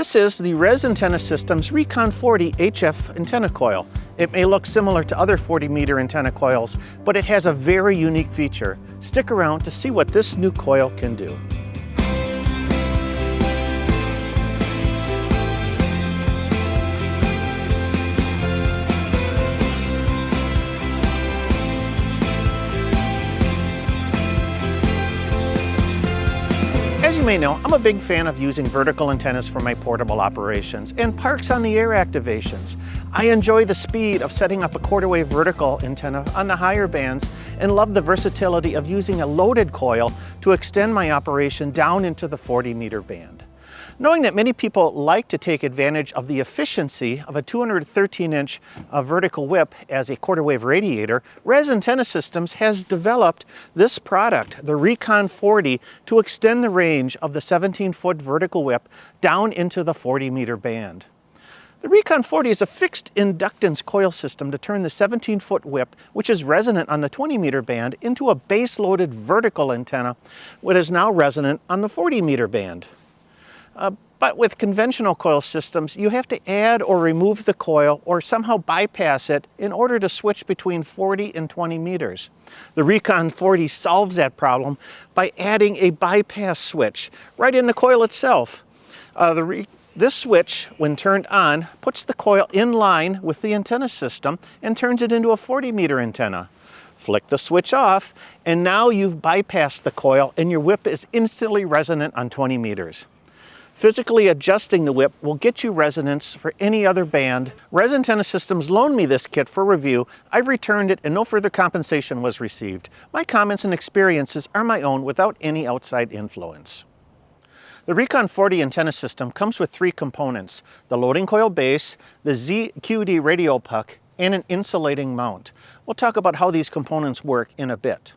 This is the Rez Antenna Systems Recon 40 HF antenna coil. It may look similar to other 40-meter antenna coils, but it has a very unique feature. Stick around to see what this new coil can do. As you may know, I'm a big fan of using vertical antennas for my portable operations and parks on the air activations. I enjoy the speed of setting up a quarter-wave vertical antenna on the higher bands and love the versatility of using a loaded coil to extend my operation down into the 40-meter band. Knowing that many people like to take advantage of the efficiency of a 213-inch vertical whip as a quarter-wave radiator, Rez Antenna Systems has developed this product, the Recon 40, to extend the range of the 17-foot vertical whip down into the 40-meter band. The Recon 40 is a fixed inductance coil system to turn the 17-foot whip, which is resonant on the 20-meter band, into a base-loaded vertical antenna, which is now resonant on the 40-meter band. But with conventional coil systems, you have to add or remove the coil or somehow bypass it in order to switch between 40 and 20 meters. The Recon 40 solves that problem by adding a bypass switch right in the coil itself. This switch, when turned on, puts the coil in line with the antenna system and turns it into a 40-meter antenna. Flick the switch off, and now you've bypassed the coil and your whip is instantly resonant on 20 meters. Physically adjusting the whip will get you resonance for any other band. Rez Antenna Systems loaned me this kit for review. I've returned it and no further compensation was received. My comments and experiences are my own without any outside influence. The Recon 40 antenna system comes with three components: the loading coil base, the ZQD radio puck, and an insulating mount. We'll talk about how these components work in a bit.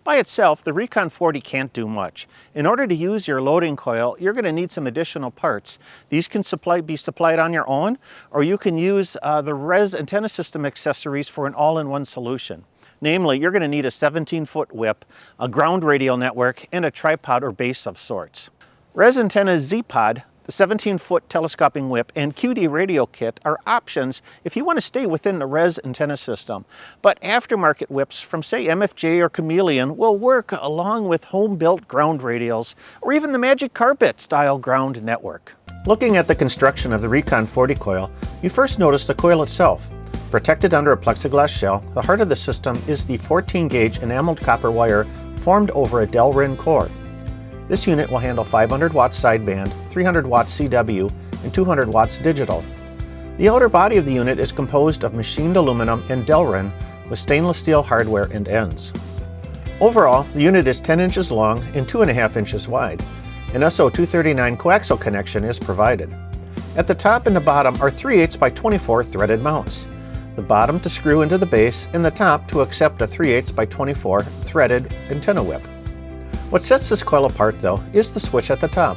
By itself, the Recon 40 can't do much. In order to use your loading coil, you're going to need some additional parts. These can be supplied on your own, or you can use the Rez Antenna System accessories for an all-in-one solution. Namely, you're going to need a 17-foot whip, a ground radio network, and a tripod or base of sorts. Rez Antenna Z-Pod, the 17-foot telescoping whip, and QD radio kit are options if you want to stay within the Rez Antenna system. But aftermarket whips from, say, MFJ or Chameleon will work along with home-built ground radios or even the Magic Carpet style ground network. Looking at the construction of the Recon 40 coil, you first notice the coil itself. Protected under a plexiglass shell, the heart of the system is the 14-gauge enameled copper wire formed over a Delrin core. This unit will handle 500 watts sideband, 300 watts CW, and 200 watts digital. The outer body of the unit is composed of machined aluminum and Delrin with stainless steel hardware and ends. Overall, the unit is 10 inches long and 2.5 inches wide. An SO239 coaxial connection is provided. At the top and the bottom are 3/8 by 24 threaded mounts. The bottom to screw into the base and the top to accept a 3/8 by 24 threaded antenna whip. What sets this coil apart, though, is the switch at the top.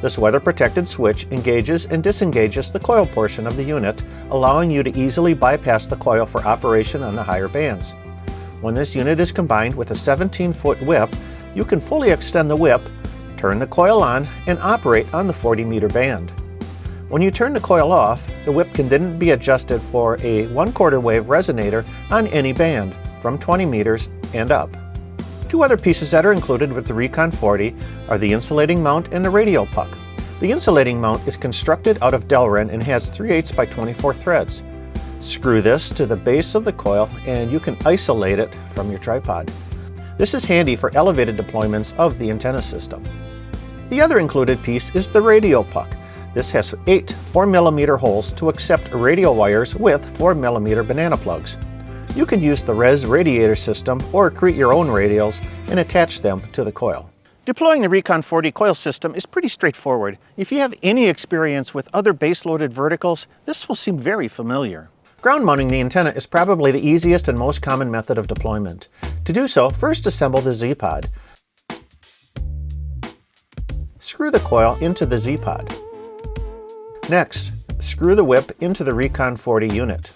This weather-protected switch engages and disengages the coil portion of the unit, allowing you to easily bypass the coil for operation on the higher bands. When this unit is combined with a 17-foot whip, you can fully extend the whip, turn the coil on, and operate on the 40-meter band. When you turn the coil off, the whip can then be adjusted for a 1/4 wave resonator on any band, from 20 meters and up. Two other pieces that are included with the Recon 40 are the insulating mount and the radio puck. The insulating mount is constructed out of Delrin and has 3/8 by 24 threads. Screw this to the base of the coil and you can isolate it from your tripod. This is handy for elevated deployments of the antenna system. The other included piece is the radio puck. This has 8 4mm holes to accept radio wires with 4mm banana plugs. You can use the Rez radiator system or create your own radials and attach them to the coil. Deploying the Recon 40 coil system is pretty straightforward. If you have any experience with other base-loaded verticals, this will seem very familiar. Ground mounting the antenna is probably the easiest and most common method of deployment. To do so, first assemble the Z-Pod. Screw the coil into the Z-Pod. Next, screw the whip into the Recon 40 unit.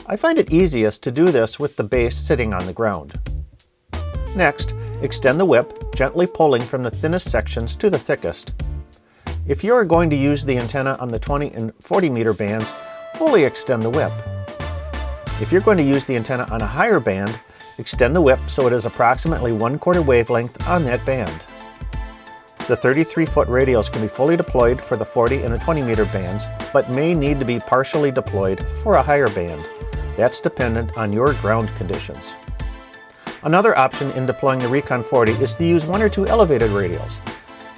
I find it easiest to do this with the base sitting on the ground. Next, extend the whip, gently pulling from the thinnest sections to the thickest. If you are going to use the antenna on the 20 and 40 meter bands, fully extend the whip. If you're going to use the antenna on a higher band, extend the whip so it is approximately 1/4 wavelength on that band. The 33-foot radios can be fully deployed for the 40 and the 20 meter bands, but may need to be partially deployed for a higher band. That's dependent on your ground conditions. Another option in deploying the Recon 40 is to use 1 or 2 elevated radios.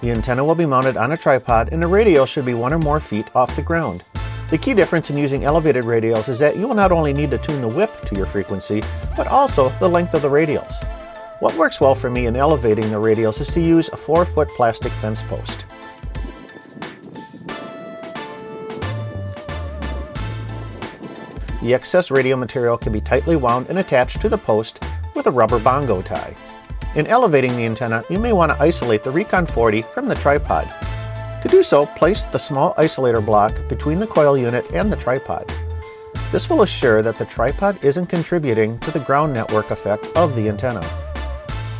The antenna will be mounted on a tripod and the radio should be 1 or more feet off the ground. The key difference in using elevated radios is that you will not only need to tune the whip to your frequency, but also the length of the radios. What works well for me in elevating the radios is to use a 4-foot plastic fence post. The excess radio material can be tightly wound and attached to the post with a rubber bongo tie. In elevating the antenna, you may want to isolate the Recon 40 from the tripod. To do so, place the small isolator block between the coil unit and the tripod. This will assure that the tripod isn't contributing to the ground network effect of the antenna.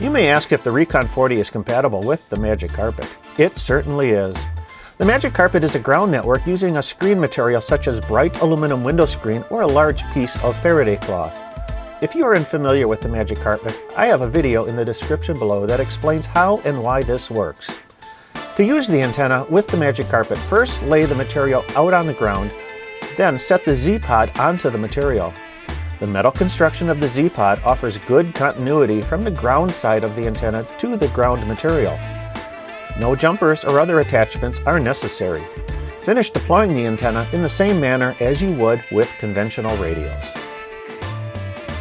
You may ask if the Recon 40 is compatible with the Magic Carpet. It certainly is. The Magic Carpet is a ground network using a screen material such as bright aluminum window screen or a large piece of Faraday cloth. If you are unfamiliar with the Magic Carpet, I have a video in the description below that explains how and why this works. To use the antenna with the Magic Carpet, first lay the material out on the ground, then set the Z-pod onto the material. The metal construction of the Z-pod offers good continuity from the ground side of the antenna to the ground material. No jumpers or other attachments are necessary. Finish deploying the antenna in the same manner as you would with conventional radios.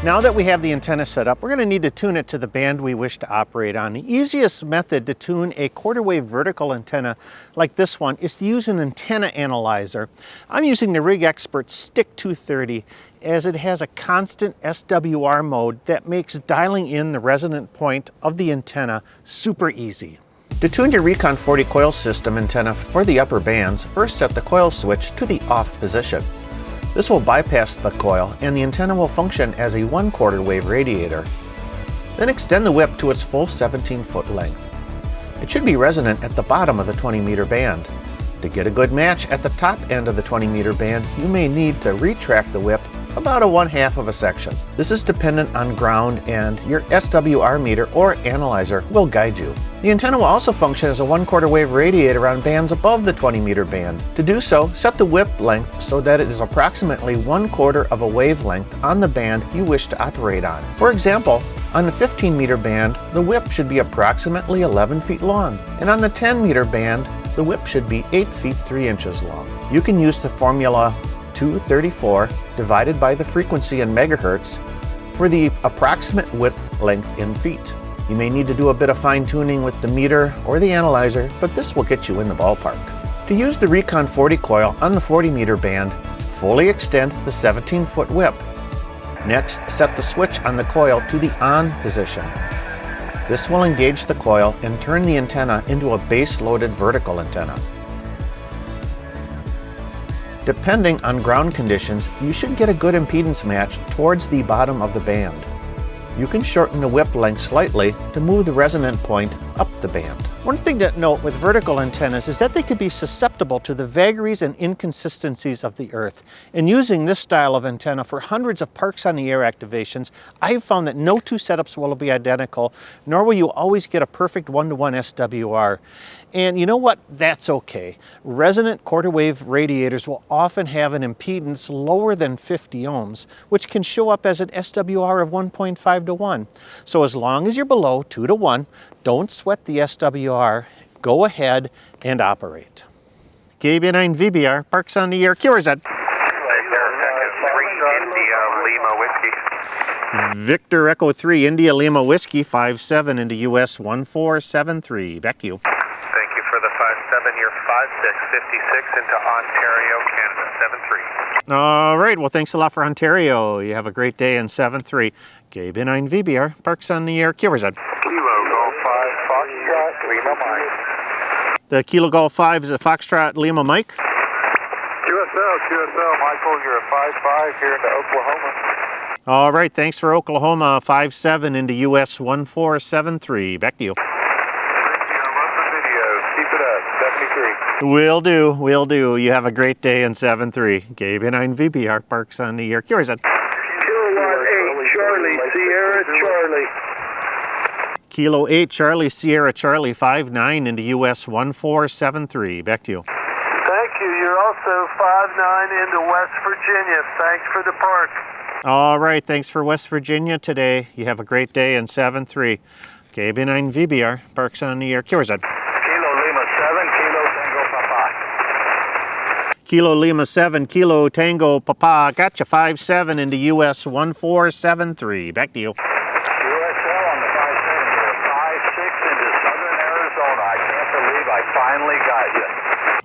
Now that we have the antenna set up, we're going to need to tune it to the band we wish to operate on. The easiest method to tune a quarter wave vertical antenna like this one is to use an antenna analyzer. I'm using the Rig Expert Stick 230 as it has a constant SWR mode that makes dialing in the resonant point of the antenna super easy. To tune your Recon 40 coil system antenna for the upper bands, first set the coil switch to the off position. This will bypass the coil and the antenna will function as a 1/4 wave radiator. Then extend the whip to its full 17-foot length. It should be resonant at the bottom of the 20 meter band. To get a good match at the top end of the 20 meter band, you may need to retract the whip about a 1/2 of a section. This is dependent on ground and your SWR meter or analyzer will guide you. The antenna will also function as a 1/4 wave radiator on bands above the 20 meter band. To do so, set the whip length so that it is approximately 1/4 of a wavelength on the band you wish to operate on. For example, on the 15 meter band, the whip should be approximately 11 feet long, and on the 10 meter band, the whip should be 8 feet 3 inches long. You can use the formula 234 divided by the frequency in megahertz for the approximate whip length in feet. You may need to do a bit of fine tuning with the meter or the analyzer, but this will get you in the ballpark. To use the Recon 40 coil on the 40 meter band, fully extend the 17-foot whip. Next, set the switch on the coil to the on position. This will engage the coil and turn the antenna into a base-loaded vertical antenna. Depending on ground conditions, you should get a good impedance match towards the bottom of the band. You can shorten the whip length slightly to move the resonant point up the band. One thing to note with vertical antennas is that they can be susceptible to the vagaries and inconsistencies of the earth. In using this style of antenna for hundreds of parks on the air activations, I have found that no two setups will be identical, nor will you always get a perfect 1-to-1 SWR. And you know what? That's okay. Resonant quarter wave radiators will often have an impedance lower than 50 ohms, which can show up as an SWR of 1.5 to 1. So as long as you're below 2 to 1, don't sweat the SWR. Go ahead and operate. KB9VBR, Parks on the Air, QRZ. Victor Echo 3, India Lima Whiskey, 57 into US 1473. Back to you. Thank you for the 57. You're 5656 into Ontario, Canada, 73. All right, well, thanks a lot for Ontario. You have a great day in 7-3. KB9VBR, Parks on the Air, QRZ. Kilo Golf 5, Foxtrot, Lima Mike. The Kilo Golf 5 is a Foxtrot Lima Mike. QSL, Michael, you're a 5-5 here into Oklahoma. All right, thanks for Oklahoma, 57 into US 1473. Back to you. Thank you, I love the video. Keep it up, 73. Will do, will do. You have a great day in 7-3. KB9VBR Parks on the air. QRZ. Kilowatt 8, Charlie, Sierra, Charlie. Kilo 8, Charlie, Sierra, Charlie, 5-9 into US 1473. Back to you. Thank you. You're also 5-9 into West Virginia. Thanks for the park. All right, thanks for West Virginia today. You have a great day in 7-3. KB9VBR Parks on the air. QRZ. Kilo Lima 7, Kilo Tango Papa. Kilo Lima 7, Kilo Tango Papa. Gotcha, 5-7 into US 1473. Back to you. USL on the 5-7, you're 5-6 into Southern Arizona. I can't believe I finally got you.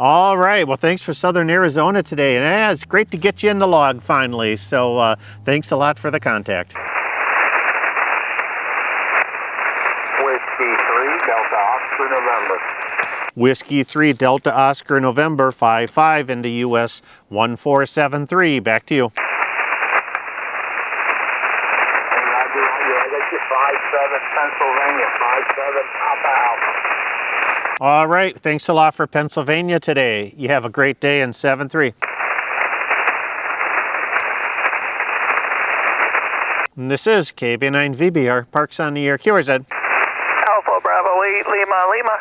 All right, well, thanks for Southern Arizona today. And yeah, it's great to get you in the log finally. So thanks a lot for the contact. Whiskey 3, Delta Oscar, November. Whiskey 3, Delta Oscar, November, 5-5 into US 1473. Back to you. Roger, I got you 5-7, Pennsylvania, 5-7, Papa Alpha. All right, thanks a lot for Pennsylvania today. You have a great day in 7-3. And this is KB9VBR Parks on the air. QRZ. Alpha Bravo 8, Lima, Lima.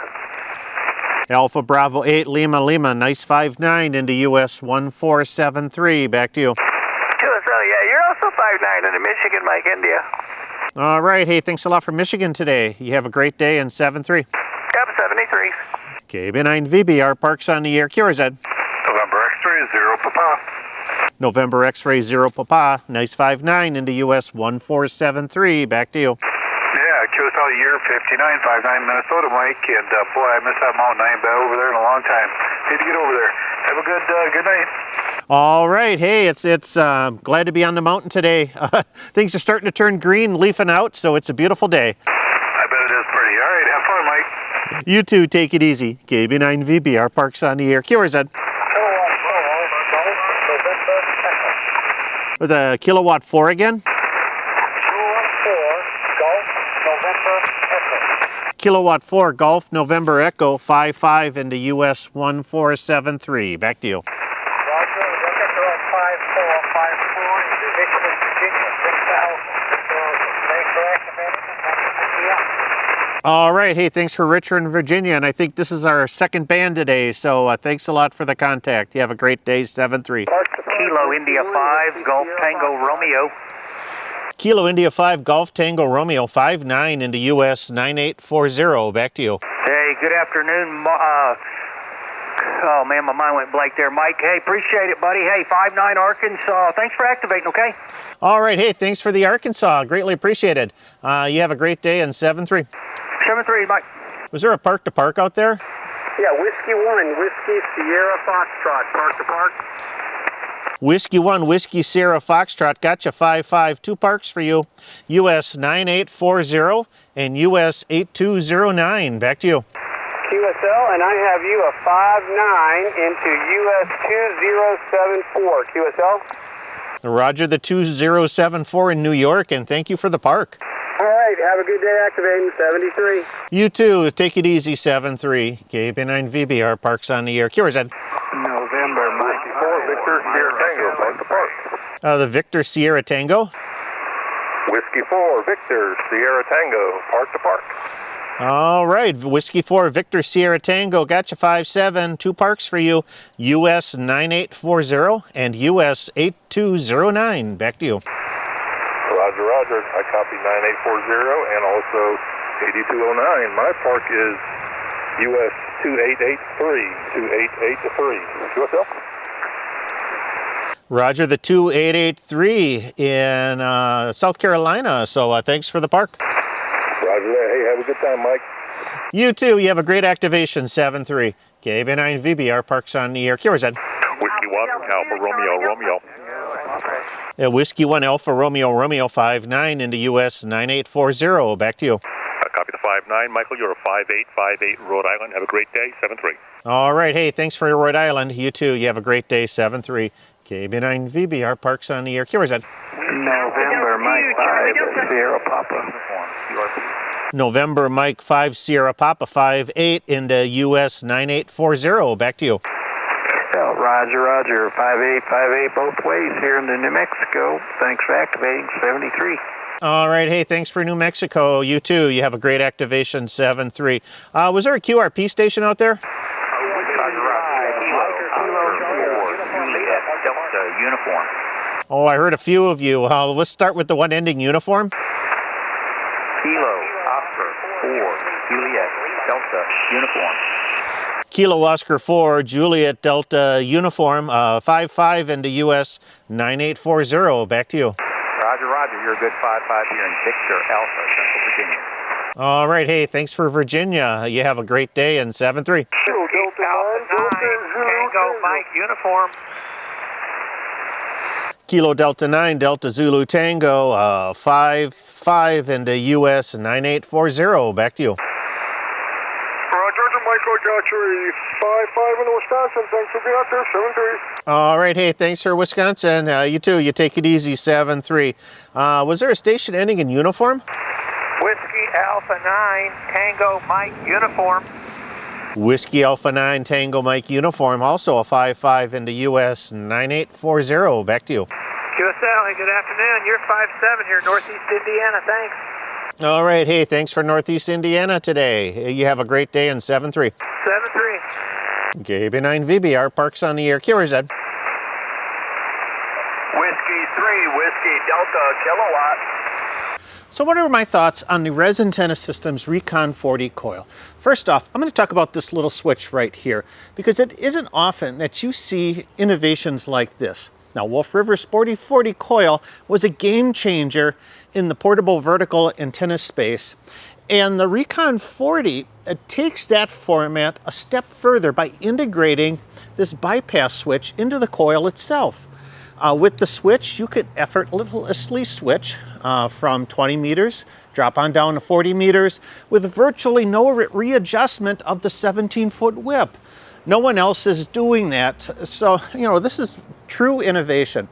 Alpha Bravo 8, Lima, Lima. Nice 5-9 into US 1473. Back to you. QSL, yeah, you're also 5-9 into Michigan, Mike, India. All right, hey, thanks a lot for Michigan today. You have a great day in 7-3. Cap 73. KB9VBR Parks on the air. QRZ. November X-ray, 0 Papa. November X-ray 0 Papa. Nice 5-9 into US 1473. Back to you. Yeah, QSL year 59, 5-9 Minnesota, Mike, and boy, I missed that mountain. I ain't been over there in a long time. Need to get over there. Have a good night. All right, hey, it's glad to be on the mountain today. Things are starting to turn green, leafing out, so it's a beautiful day. I bet it is pretty. All right, have fun, Mike. You too, take it easy. KB9VBR Parks on the air. QRZ. With a kilowatt 4 again. Kilowatt 4 Golf November Echo 5-5 into US 1473. Back to you. Roger, November 5-4, into Richmond, Virginia, 6,000. Thanks for activating. All right, hey, thanks for Richmond, Virginia, and I think this is our second band today, so thanks a lot for the contact. You have a great day, 7-3. Kilo India 5, Golf Tango Romeo. Kilo India 5, Golf Tango Romeo 5-9 into US 9840. Back to you. Hey, good afternoon. Oh, man, my mind went blank there. Mike, hey, appreciate it, buddy. Hey, 5-9 Arkansas. Thanks for activating, okay? All right, hey, thanks for the Arkansas. Greatly appreciated. You have a great day in 7-3. 7-3, Mike. Was there a park to park out there? Yeah, Whiskey 1, Whiskey Sierra Foxtrot, park to park. Whiskey 1, Whiskey Sierra Foxtrot. Gotcha, 5-5. 2 parks for you. US 9840 and US 8209. Back to you. QSL, and I have you a 5-9 into US 2074. QSL? Roger, the 2074 in New York, and thank you for the park. All right, have a good day activating 73. You too. Take it easy, 7-3. KB9VBR Parks on the air. QRZ. November, Mike 4, Victor Sierra Tango, park to park. The Victor Sierra Tango. Whiskey 4, Victor Sierra Tango, park to park. All right, Whiskey 4, Victor Sierra Tango. Gotcha, 5-7. 2 parks for you. US 9840 and US 8209. Back to you. Roger, roger. I copy 9840 and also 8209. My park is US 2883, 2883. QSL? Roger, the 2883 in South Carolina. So thanks for the park. Roger that. Hey, have a good time, Mike. You too. You have a great activation, 7-3. KB9VBR Parks on the air. QRZ. Whiskey 1, Alpha Romeo, Romeo. Whiskey 1, Alpha Romeo, Romeo 5-9 into US 9840. Back to you. Copy the 5-9. Michael, you're a 5-8, Rhode Island. Have a great day, 7-3. All right. Hey, thanks for Rhode Island. You too. You have a great day, 7-3. KB9VBR Parks on the air. QRZ. November, Mike 5, Sierra Papa. November Mike 5 Sierra Papa 58 into US 9840. Back to you. Roger, Roger. 5858 both ways here into New Mexico. Thanks for activating 73. All right. Hey, thanks for New Mexico. You too. You have a great activation 73. Was there a QRP station out there? Uniform. Oh, I heard a few of you. Let's start with the one ending uniform. Kilo, Oscar, 4, Juliet, Delta, uniform. Kilo Oscar 4, Juliet Delta Uniform, 55 into US 9840. Back to you. Roger, Roger. You're a good 5-5 here in Victor Alpha, Central Virginia. All right. Hey, thanks for Virginia. You have a great day in 7-3. Alpha 9, Tango, Mike, uniform. Kilo Delta 9, Delta Zulu Tango, 55 into US 9840. Back to you. Roger, Michael, got you 55 in Wisconsin. Thanks for being out there, 73. All right. Hey, thanks for Wisconsin. You too. You take it easy, 7-3. Was there a station ending in uniform? Whiskey Alpha 9, Tango, Mike, uniform. Whiskey Alpha 9, Tango Mike Uniform, also a 55 into US 9840. Back to you. QSL, good afternoon. You're 5-7 here, Northeast Indiana. Thanks. All right. Hey, thanks for Northeast Indiana today. You have a great day in 7-3. 7-3. KB9VBR, Parks on the Air. Rez. Whiskey 3, Whiskey Delta, kilowatt. So what are my thoughts on the Rez Antenna Systems Recon 40 coil? First off, I'm going to talk about this little switch right here because it isn't often that you see innovations like this. Now, Wolf River Sporty 40 coil was a game changer in the portable vertical antenna space. And the Recon 40 takes that format a step further by integrating this bypass switch into the coil itself. With the switch, you could effortlessly switch from 20 meters, drop on down to 40 meters with virtually no readjustment of the 17-foot whip. No one else is doing that. So, this is true innovation.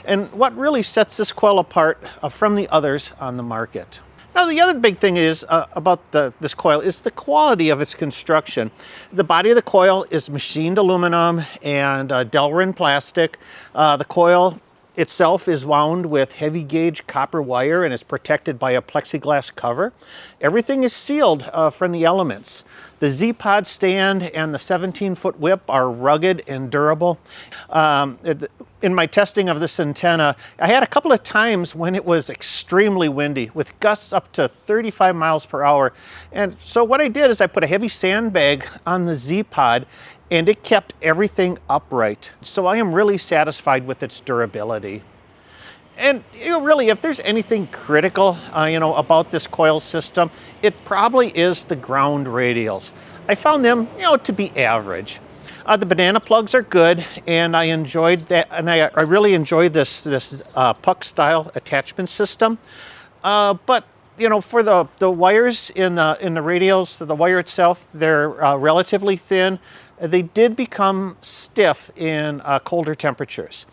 And what really sets this coil apart from the others on the market. Now, the other big thing is about this coil is the quality of its construction. The body of the coil is machined aluminum and Delrin plastic. The coil itself is wound with heavy gauge copper wire and is protected by a plexiglass cover. Everything is sealed from the elements. The Z-Pod stand and the 17-foot whip are rugged and durable. In my testing of this antenna, I had a couple of times when it was extremely windy with gusts up to 35 miles per hour. And so what I did is I put a heavy sandbag on the Z-Pod and it kept everything upright. So I am really satisfied with its durability. And really, if there's anything critical, about this coil system, it probably is the ground radials. I found them, to be average. The banana plugs are good, and I enjoyed that, and I really enjoyed this puck style attachment system. But for the wires in the radials, the wire itself, they're relatively thin. They did become stiff in colder temperatures.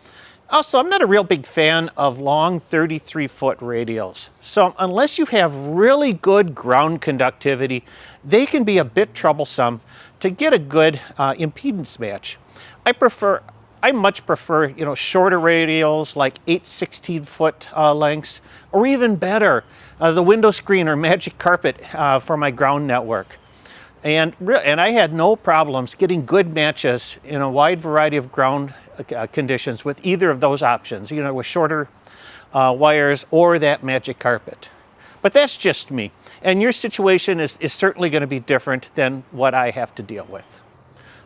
Also, I'm not a real big fan of long 33-foot radials. So unless you have really good ground conductivity, they can be a bit troublesome to get a good impedance match. I much prefer, shorter radials like 8 16-foot lengths, or even better, the window screen or magic carpet for my ground network. And I had no problems getting good matches in a wide variety of ground conditions with either of those options, with shorter wires or that magic carpet. But that's just me. And your situation is certainly going to be different than what I have to deal with.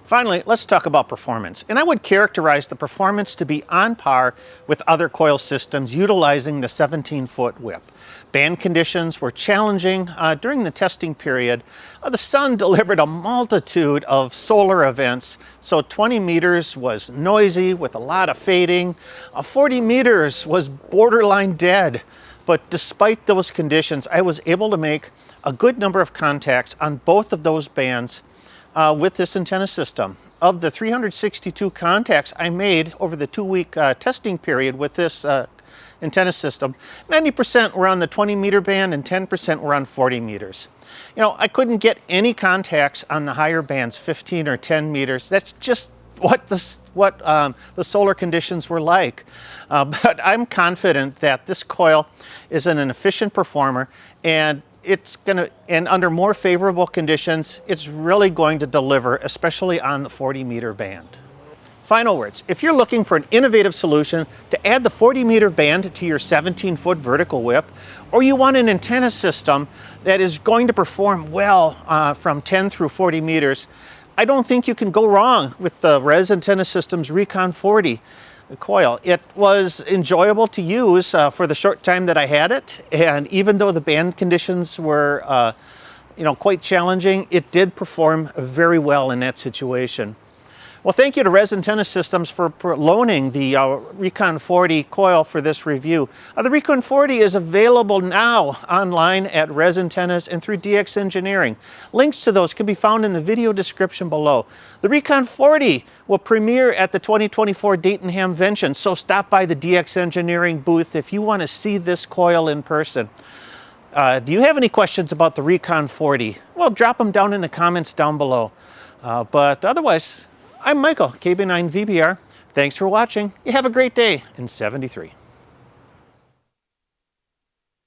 Finally, let's talk about performance. And I would characterize the performance to be on par with other coil systems utilizing the 17-foot whip. Band conditions were challenging during the testing period. The sun delivered a multitude of solar events, so 20 meters was noisy with a lot of fading. 40 meters was borderline dead. But despite those conditions, I was able to make a good number of contacts on both of those bands with this antenna system. Of the 362 contacts I made over the 2-week testing period with this antenna system, 90% were on the 20-meter band and 10% were on 40 meters. You know, I couldn't get any contacts on the higher bands, 15 or 10 meters. That's just what the solar conditions were like. But I'm confident that this coil is an efficient performer, and and under more favorable conditions, it's really going to deliver, especially on the 40-meter band. Final words, if you're looking for an innovative solution to add the 40-meter band to your 17-foot vertical whip, or you want an antenna system that is going to perform well from 10 through 40 meters, I don't think you can go wrong with the Rez Antenna Systems Recon 40 coil. It was enjoyable to use for the short time that I had it, and even though the band conditions were quite challenging, it did perform very well in that situation. Well, thank you to Rez Antenna Systems for loaning the Recon 40 coil for this review. The Recon 40 is available now online at Rez Antennas and through DX Engineering. Links to those can be found in the video description below. The Recon 40 will premiere at the 2024 Dayton Hamvention, so stop by the DX Engineering booth if you want to see this coil in person. Do you have any questions about the Recon 40? Well, drop them down in the comments down below. But otherwise, I'm Michael, KB9VBR. Thanks for watching. You have a great day in 73.